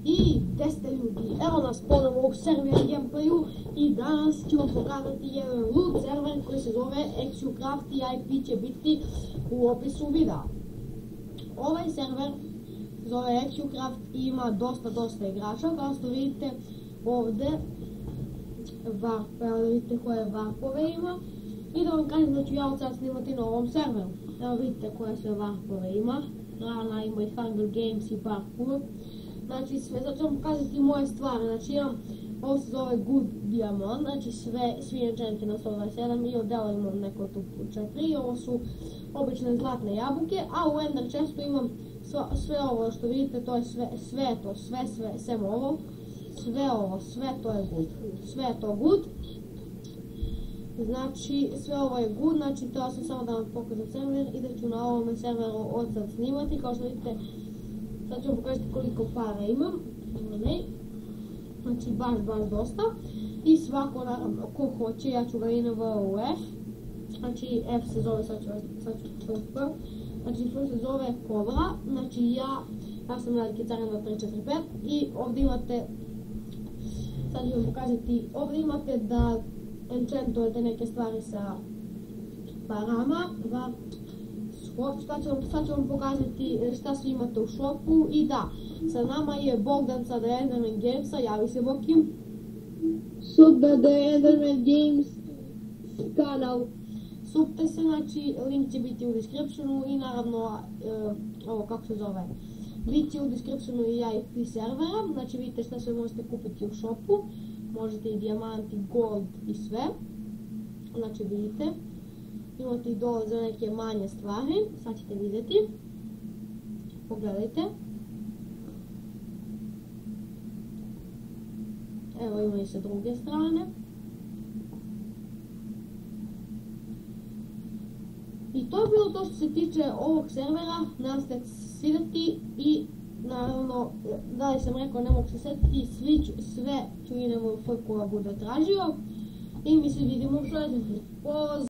I gde ste ljudi? Evo nas ponovo u server gameplayu i danas ću vam pokazati jedan loot server koji se zove XUCraft i IP će biti u opisu videa. Ovaj server se zove XUCraft i ima dosta igrača, kao što vidite ovde vidite koje varpove ima i da vam kažem da ću ja od sad snimati na ovom serveru. Evo vidite koje sve varpove ima, Rana ima i Hunger Games i parkour. Znači sad ću vam pokazati moje stvari, znači imam, ovo se zove Good Diamond, znači svi enchantmenti na 127 i odela imam neko tu 4, ovo su obične zlatne jabuke, a u Ender chestu imam sve ovo što vidite, to je sve sem ovo, sve to je good, sve je to good. Znači sve ovo je good, znači to sam samo da vam pokazam server i da ću na ovome serveru od sad snimati, kao što vidite. Sad ću vam pokazati koliko para imam, znači baš dosta i svako naravno ko hoće, ja ću ga inovati u F, znači F se zove, sad ću znači to se zove Cobra, znači ja sam veliki car 1, 2, 3, 4, 5 i ovdje imate, sad ću vam pokazati, ovdje imate da enchantujete neke stvari sa parama, sad ću vam pokazati šta svi imate u shopu i da, sa nama je Bogdan sa The Enderman Gamesa, javi se Bokim. Super, The Enderman Games kanal. Supte se, znači link će biti u descriptionu i naravno ovo kako se zove, bit će u descriptionu i IP servera, znači vidite šta sve možete kupiti u shopu, možete i dijamanti, gold i sve, znači vidite. Imate i dole za neke manje stvari, sad ćete vidjeti, pogledajte. Evo ima i sa druge strane. I to je bilo to što se tiče ovog servera, nadam se da se svidjeti i naravno, da li sam rekao ne mogu se sjetiti, sve ću idemo u koja bude tražio i mi se vidimo u sljedećem.